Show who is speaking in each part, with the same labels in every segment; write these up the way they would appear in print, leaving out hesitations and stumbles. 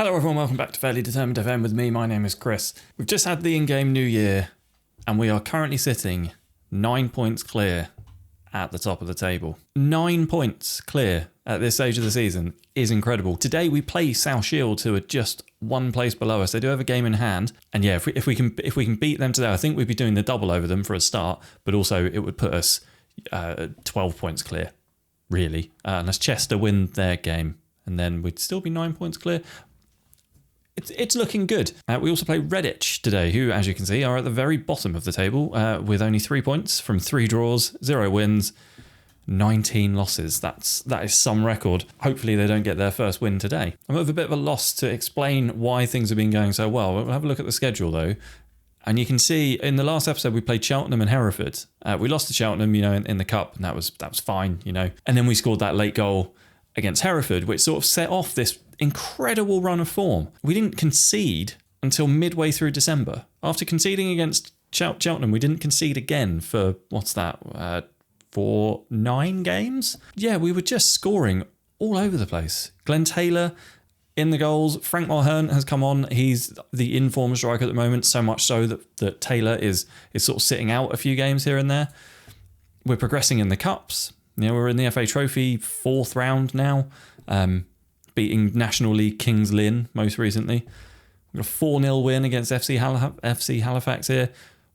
Speaker 1: Hello everyone, welcome back to Fairly Determined FM with me. My name is Chris. We've just had the in-game New Year and we are currently sitting 9 points clear at the top of the table. 9 points clear at this stage of the season is incredible. Today we play South Shields, who are just one place below us. They do have a game in hand, and yeah, if we can beat them today, I think we'd be doing the double over them for a start, but also it would put us 12 points clear, really, unless Chester win their game, and then we'd still be 9 points clear. It's looking good. We also play Redditch today, who, as you can see, are at the very bottom of the table with only 3 points from 3 draws, 0 wins, 19 losses. That is some record. Hopefully they don't get their first win today. I'm at a bit of a loss to explain why things have been going so well. We'll have a look at the schedule though. And you can see in the last episode we played Cheltenham and Hereford. We lost to Cheltenham, in the cup, and that was fine, And then we scored that late goal against Hereford, which sort of set off this incredible run of form. We didn't concede until midway through December. After conceding against Cheltenham, we didn't concede again for, for 9 games? Yeah, we were just scoring all over the place. Glenn Taylor in the goals. Frank Mulhern has come on. He's the in-form striker at the moment, so much so that Taylor is sort of sitting out a few games here and there. We're progressing in the cups. We're in the FA Trophy 4th round now, beating National League Kings Lynn most recently. We've got a 4-0 win against FC Halifax here.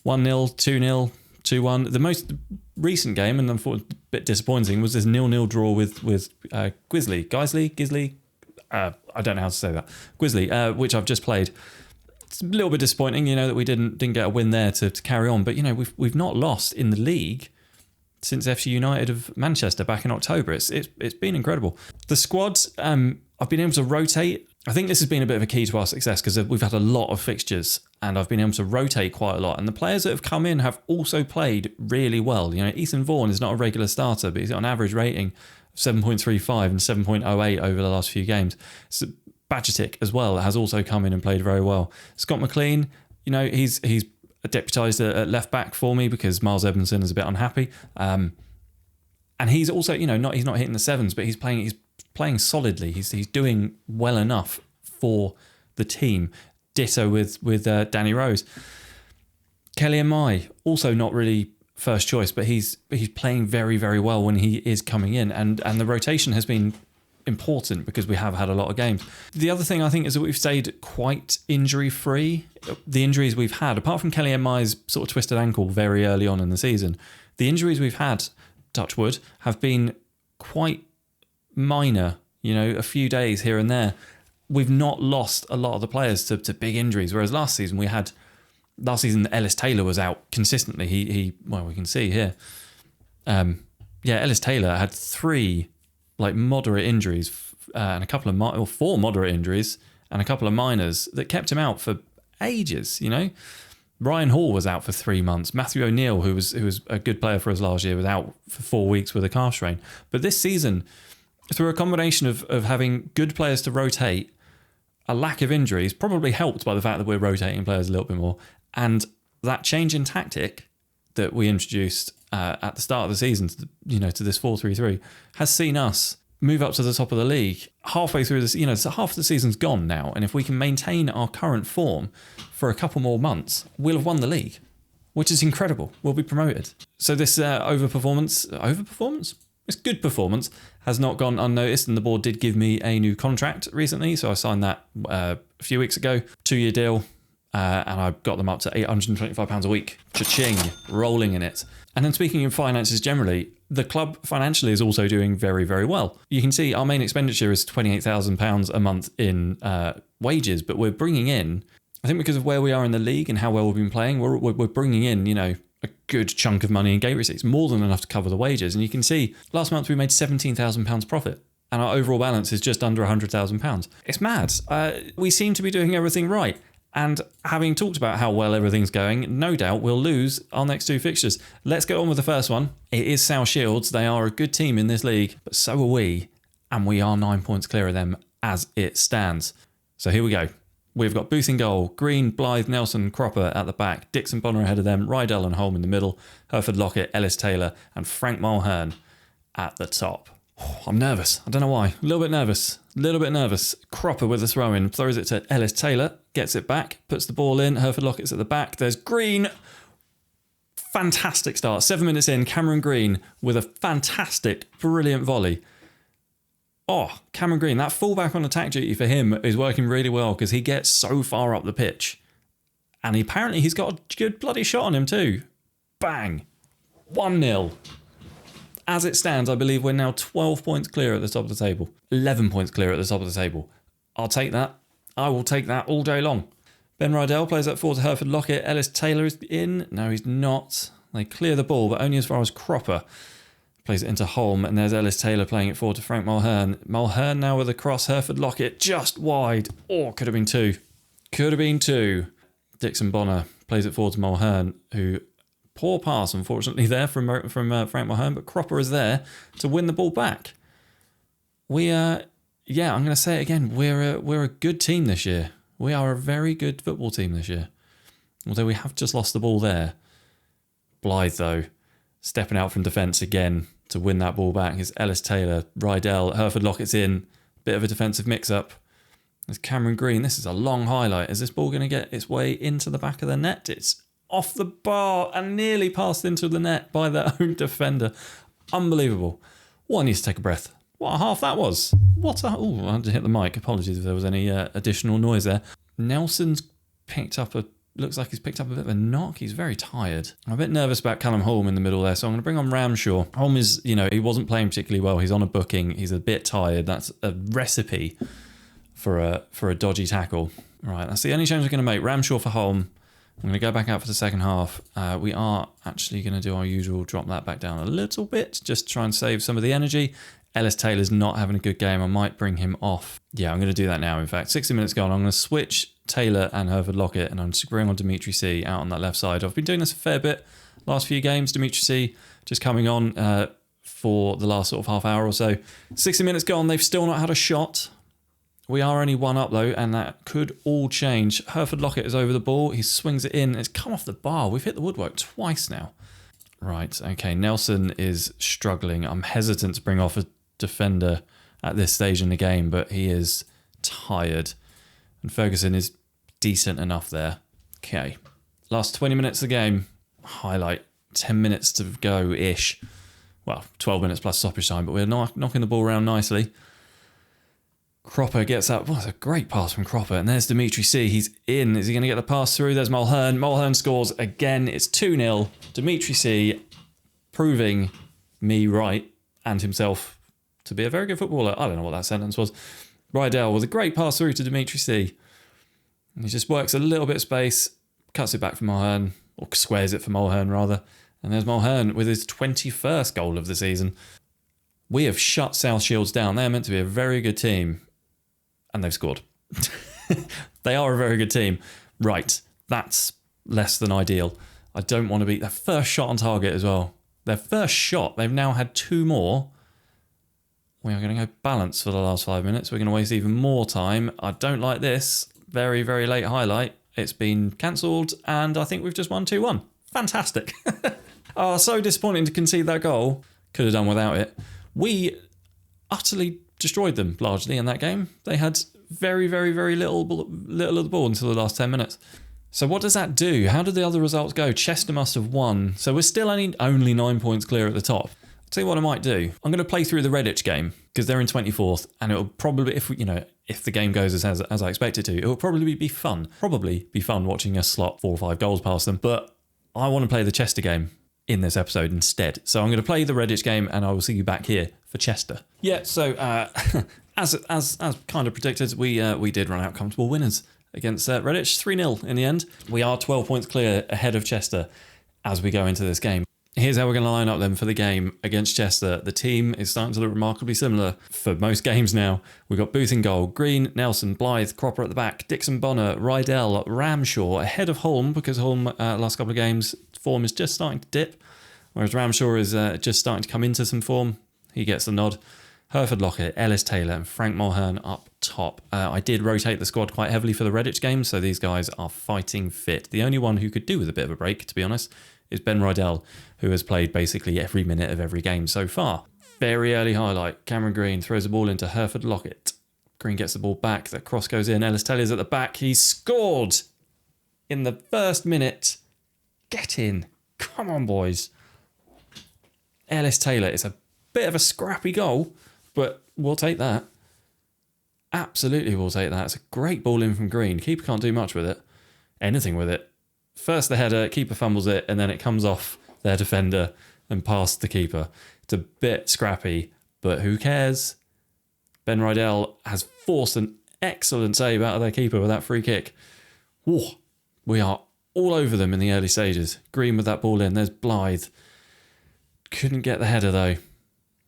Speaker 1: 1-0, 2-0, 2-1. The most recent game, and unfortunately a bit disappointing, was this 0-0 draw with Guiseley? I don't know how to say that. Guiseley, which I've just played. It's a little bit disappointing, that we didn't get a win there to carry on. But, we've not lost in the league since FC United of Manchester back in October. It's been incredible. The squads, I've been able to rotate. I think this has been a bit of a key to our success because we've had a lot of fixtures and I've been able to rotate quite a lot. And the players that have come in have also played really well. Ethan Vaughan is not a regular starter, but he's got an average rating of 7.35 and 7.08 over the last few games. So Bajetic as well has also come in and played very well. Scott McLean, he's deputised at left back for me because Miles Evanson is a bit unhappy, and he's also he's not hitting the sevens, but he's playing solidly. He's doing well enough for the team. Ditto with Danny Rose. Kelly and Mai, also not really first choice, but he's playing very, very well when he is coming in, and the rotation has been important because we have had a lot of games. The other thing I think is that we've stayed quite injury free. The injuries we've had, apart from Kelly and Mai's sort of twisted ankle very early on in the season, the injuries we've had, touch wood, have been quite minor, a few days here and there. We've not lost a lot of the players to big injuries, whereas last season Ellis Taylor was out consistently. He we can see here. Ellis Taylor had 3 moderate injuries and a couple of 4 moderate injuries and a couple of minors that kept him out for ages. Ryan Hall was out for 3 months. Matthew O'Neill, who was a good player for us last year, was out for 4 weeks with a calf strain. But this season, through a combination of having good players to rotate, a lack of injuries, probably helped by the fact that we're rotating players a little bit more, and that change in tactic that we introduced at the start of the season, to this 4-3-3, has seen us move up to the top of the league halfway through this. So half the season's gone now, and if we can maintain our current form for a couple more months, we'll have won the league, which is incredible. We'll be promoted. So this overperformance? This good performance has not gone unnoticed, and the board did give me a new contract recently, so I signed that a few weeks ago, 2-year deal. And I got them up to £825 a week. Cha-ching, rolling in it. And then speaking of finances generally, the club financially is also doing very, very well. You can see our main expenditure is £28,000 a month in wages, but we're bringing in, I think because of where we are in the league and how well we've been playing, we're bringing in, a good chunk of money in gate receipts, more than enough to cover the wages. And you can see last month we made £17,000 profit. And our overall balance is just under £100,000. It's mad. We seem to be doing everything right. And having talked about how well everything's going, no doubt we'll lose our next 2 fixtures. Let's get on with the first one. It is South Shields. They are a good team in this league, but so are we. And we are 9 points clear of them as it stands. So here we go. We've got Booth in goal, Green, Blythe, Nelson, Cropper at the back, Dixon Bonner ahead of them, Rydell and Holm in the middle, Hereford Lockett, Ellis Taylor, and Frank Mulhern at the top. I'm nervous. I don't know why. A little bit nervous. Cropper with a throw in. Throws it to Ellis Taylor. Gets it back. Puts the ball in. Hereford Lockett's at the back. There's Green. Fantastic start. 7 minutes in. Cameron Green with a fantastic, brilliant volley. Oh, Cameron Green. That fullback on attack duty for him is working really well because he gets so far up the pitch. And apparently he's got a good bloody shot on him too. Bang. 1-0. As it stands, I believe we're now 12 points clear at the top of the table. 11 points clear at the top of the table. I'll take that. I will take that all day long. Ben Rydell plays that forward to Hereford Lockett. Ellis Taylor is in. No, he's not. They clear the ball, but only as far as Cropper. Plays it into Holm, and there's Ellis Taylor playing it forward to Frank Mulhern. Mulhern now with a cross. Hereford Lockett just wide. Oh, could have been two. Could have been two. Dixon Bonner plays it forward to Mulhern, who... Poor pass, unfortunately, there from Frank Mulhern, but Cropper is there to win the ball back. We I'm going to say it again. We're a good team this year. We are a very good football team this year. Although we have just lost the ball there. Blythe, though, stepping out from defence again to win that ball back is Ellis Taylor, Rydell, Hereford Lockett's in. Bit of a defensive mix-up. There's Cameron Green. This is a long highlight. Is this ball going to get its way into the back of the net? It's off the bar and nearly passed into the net by their own defender. Unbelievable. Well, I need to take a breath. What a half that was. I had to hit the mic. Apologies if there was any additional noise there. Nelson's looks like he's picked up a bit of a knock. He's very tired. I'm a bit nervous about Callum Holm in the middle there, so I'm going to bring on Ramshaw. Holm is, he wasn't playing particularly well. He's on a booking. He's a bit tired. That's a recipe for a dodgy tackle. Right, that's the only change we're going to make. Ramshaw for Holm. I'm going to go back out for the second half. We are actually going to do our usual, drop that back down a little bit, just to try and save some of the energy. Ellis Taylor's not having a good game. I might bring him off. Yeah, I'm going to do that now, in fact. 60 minutes gone. I'm going to switch Taylor and Hereford Lockett, and I'm just bringing on Dimitri C out on that left side. I've been doing this a fair bit last few games. Dimitri C just coming on for the last sort of half hour or so. 60 minutes gone. They've still not had a shot. We are only one up, though, and that could all change. Hereford Lockett is over the ball. He swings it in. It's come off the bar. We've hit the woodwork twice now. Right, okay. Nelson is struggling. I'm hesitant to bring off a defender at this stage in the game, but he is tired. And Ferguson is decent enough there. Okay. Last 20 minutes of the game. Highlight. 10 minutes to go-ish. Well, 12 minutes plus stoppage time, but we're knocking the ball around nicely. Cropper gets up. Well, it's a great pass from Cropper. And there's Dimitri C. He's in. Is he going to get the pass through? There's Mulhern. Mulhern scores again. It's 2-0. Dimitri C. proving me right and himself to be a very good footballer. I don't know what that sentence was. Rydell with a great pass through to Dimitri C. And he just works a little bit of space, cuts it back for Mulhern, or squares it for Mulhern rather. And there's Mulhern with his 21st goal of the season. We have shut South Shields down. They're meant to be a very good team. And they've scored. They are a very good team. Right, that's less than ideal. I don't want to be... Their first shot on target as well. Their first shot, they've now had two more. We are going to go balance for the last 5 minutes. We're going to waste even more time. I don't like this. Very, very late highlight. It's been cancelled, and I think we've just won 2-1. Fantastic. Oh, so disappointing to concede that goal. Could have done without it. We utterly destroyed them largely in that game. They had very, very, very little of the ball until the last 10 minutes. So what does that do? How did the other results go? Chester must have won. So we're still only 9 points clear at the top. I'll tell you what I might do. I'm going to play through the Redditch game because they're in 24th, and it'll probably, if the game goes as I expect it to, it will probably be fun. Probably be fun watching us slot 4 or 5 goals past them. But I want to play the Chester game in this episode instead. So I'm going to play the Redditch game, and I will see you back here for Chester. Yeah, so as kind of predicted, we did run out comfortable winners against Redditch, 3-0 in the end. We are 12 points clear ahead of Chester as we go into this game. Here's how we're going to line up then for the game against Chester. The team is starting to look remarkably similar for most games now. We've got Booth in goal, Green, Nelson, Blythe, Cropper at the back, Dixon Bonner, Rydell, Ramshaw ahead of Holm because Holm, last couple of games, form is just starting to dip, whereas Ramshaw is just starting to come into some form. He gets the nod. Hereford Lockett, Ellis Taylor and Frank Mulhern up top. I did rotate the squad quite heavily for the Redditch game, so these guys are fighting fit. The only one who could do with a bit of a break, to be honest, is Ben Rydell, who has played basically every minute of every game so far. Very early highlight. Cameron Green throws the ball into Hereford Lockett. Green gets the ball back. The cross goes in. Ellis Taylor's at the back. He's scored in the first minute. Get in. Come on, boys. Ellis Taylor. It's a bit of a scrappy goal, but we'll take that. Absolutely, we'll take that. It's a great ball in from Green. Keeper can't do much with it. Anything with it. First the header, keeper fumbles it, and then it comes off their defender and past the keeper. It's a bit scrappy, but who cares? Ben Rydell has forced an excellent save out of their keeper with that free kick. Whoa, we are all over them in the early stages. Green with that ball in. There's Blythe. Couldn't get the header though.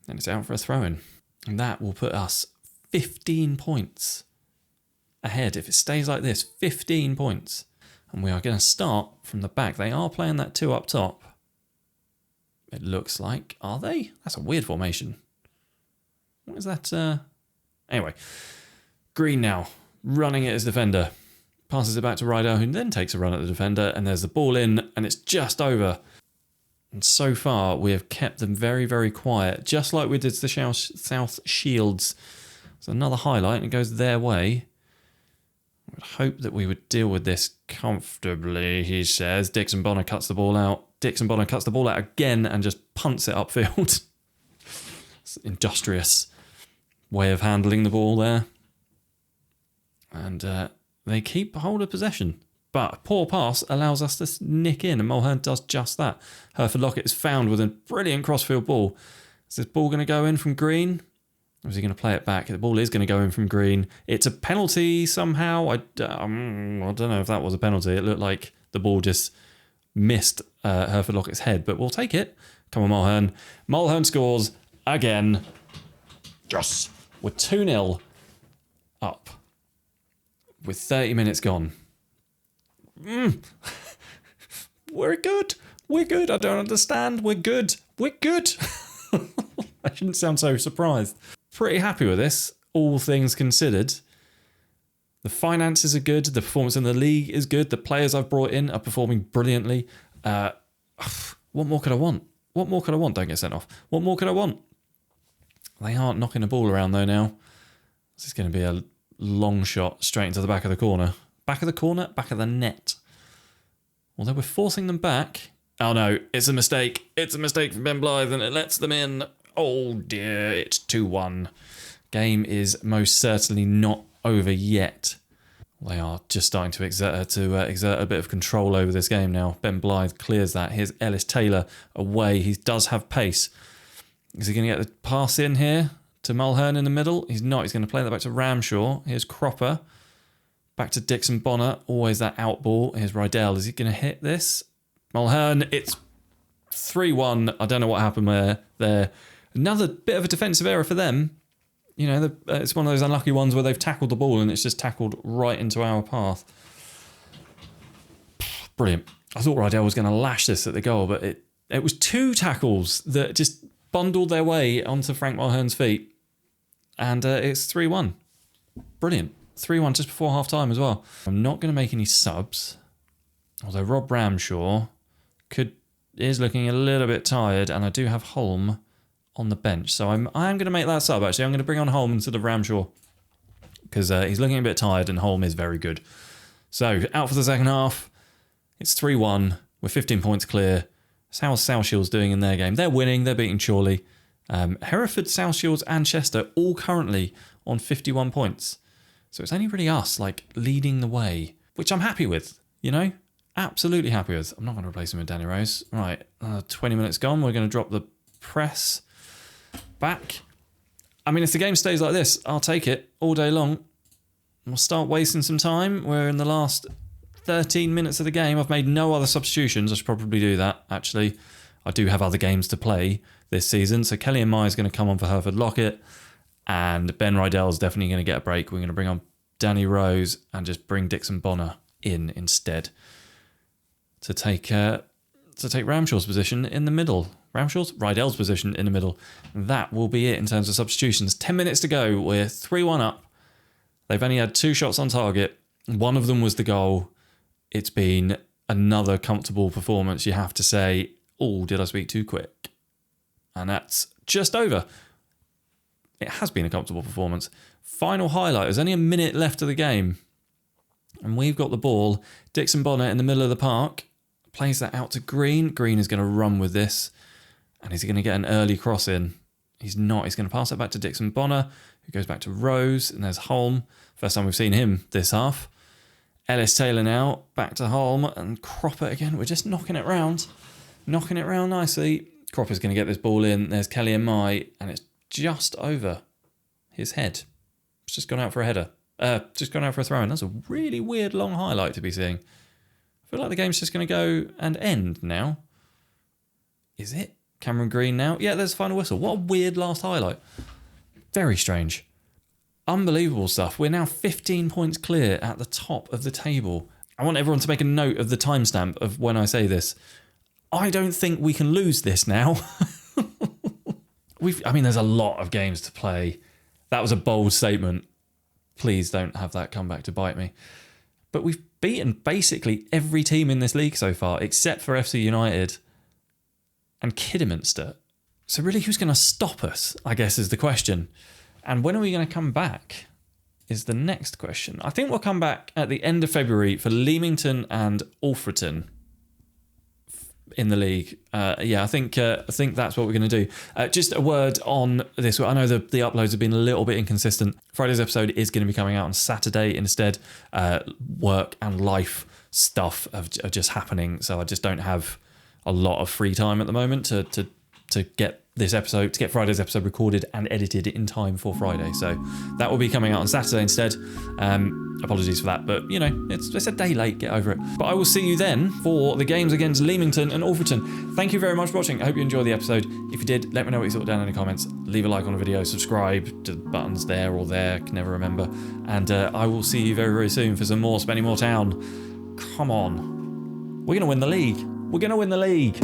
Speaker 1: And it's out for a throw-in. And that will put us 15 points ahead. If it stays like this, 15 points. And we are going to start from the back. They are playing that 2 up top. It looks like. Are they? That's a weird formation. What is that? Anyway. Green now. Running it as defender. Passes it back to Rydell, who then takes a run at the defender. And there's the ball in. And it's just over. And so far, we have kept them very, very quiet. Just like we did to the South Shields. It's another highlight. And it goes their way. I would hope that we would deal with this comfortably, he says. Dixon Bonner cuts the ball out. Dixon Bonner cuts the ball out again and just punts it upfield. It's an industrious way of handling the ball there. And they keep hold of possession. But a poor pass allows us to nick in, and Mulhern does just that. Hereford Lockett is found with a brilliant crossfield ball. Is this ball going to go in from Green? Or is he going to play it back? The ball is going to go in from Green. It's a penalty somehow. I don't know if that was a penalty. It looked like the ball just missed Hereford Lockett's head, but we'll take it. Come on, Mulhern. Mulhern scores again. Yes. We're 2-0 up with 30 minutes gone. We're good. We're good. I don't understand. We're good. We're good. I shouldn't sound so surprised. Pretty happy with this, all things considered. The finances are good. The performance in the league is good. The players I've brought in are performing brilliantly. What more could I want? What more could I want? Don't get sent off. What more could I want? They aren't knocking the ball around though now. This is going to be a long shot straight into the back of the corner. Back of the corner, back of the net. Although we're forcing them back. Oh no, it's a mistake. It's a mistake from Ben Blythe and it lets them in. Oh dear, it's 2-1. Game is most certainly not over yet. They are just starting to exert a bit of control over this game now. Ben Blythe clears that. Here's Ellis Taylor away. He does have pace. Is he going to get the pass in here to Mulhern in the middle? He's not. He's going to play that back to Ramshaw. Here's Cropper. Back to Dixon Bonner. Always that out ball. Here's Rydell. Is he going to hit this? Mulhern. It's 3-1. I don't know what happened there. Another bit of a defensive error for them. You know, it's one of those unlucky ones where they've tackled the ball and it's just tackled right into our path. Brilliant. I thought Rydell was going to lash this at the goal, but it was 2 tackles that just bundled their way onto Frank Mulhern's feet. And it's 3-1. Brilliant. 3-1 just before half-time as well. I'm not going to make any subs. Although Rob Ramshaw is looking a little bit tired, and I do have Holm on the bench. So I am going to make that sub, actually. I'm going to bring on Holm instead of Ramshaw because he's looking a bit tired and Holm is very good. So out for the second half. It's 3-1. We're 15 points clear. How's South Shields doing in their game? They're winning. They're beating Chorley. Hereford, South Shields and Chester all currently on 51 points. So it's only really us leading the way, which I'm happy with, you know? Absolutely happy with. I'm not going to replace him with Danny Rose. Right, 20 minutes gone. We're going to drop the press back. I mean, if the game stays like this, I'll take it all day long. We'll start wasting some time. We're in the last 13 minutes of the game. I've made no other substitutions. I should probably do that, actually. I do have other games to play this season. So Kelly and Mai is going to come on for Hereford Lockett. And Ben Rydell is definitely going to get a break. We're going to bring on Danny Rose and just bring Dixon Bonner in instead to take Ramshaw's position in the middle. Rydell's position in the middle. That will be it in terms of substitutions. 10 minutes to go. We're 3-1 up. They've only had 2 shots on target. One of them was the goal. It's been another comfortable performance, you have to say. Oh, did I speak too quick? And that's just over. It has been a comfortable performance. Final highlight. There's only a minute left of the game. And we've got the ball. Dixon Bonner in the middle of the park. Plays that out to Green. Green is going to run with this. And is he going to get an early cross in? He's not. He's going to pass it back to Dixon Bonner, who goes back to Rose. And there's Holm. First time we've seen him this half. Ellis Taylor now. Back to Holm. And Cropper again. We're just knocking it round. Knocking it round nicely. Cropper's going to get this ball in. There's Kelly and Mai. And it's just over his head. It's just gone out for a header. Just gone out for a throw-in. That's a really weird long highlight to be seeing. I feel like the game's just going to go and end now. Is it? Cameron Green now? Yeah, there's a final whistle. What a weird last highlight. Very strange. Unbelievable stuff. We're now 15 points clear at the top of the table. I want everyone to make a note of the timestamp of when I say this. I don't think we can lose this now. There's a lot of games to play. That was a bold statement. Please don't have that come back to bite me. But we've beaten basically every team in this league so far, except for FC United and Kidderminster. So really, who's going to stop us, I guess, is the question. And when are we going to come back is the next question. I think we'll come back at the end of February for Leamington and Alfreton in the league. I think that's what we're going to do. Just a word on this. I know the uploads have been a little bit inconsistent. Friday's episode is going to be coming out on Saturday instead. Work and life stuff are just happening, so I just don't have a lot of free time at the moment to get Friday's episode recorded and edited in time for Friday. So that will be coming out on Saturday instead. Apologies for that, but it's a day late, get over it. But I will see you then for the games against Leamington and Alfreton. Thank you very much for watching. I hope you enjoyed the episode. If you did, let me know what you thought down in the comments. Leave a like on the video, subscribe to the buttons there or there, can never remember. And I will see you very, very soon for some more Spennymoor Town. Come on. We're going to win the league. We're going to win the league.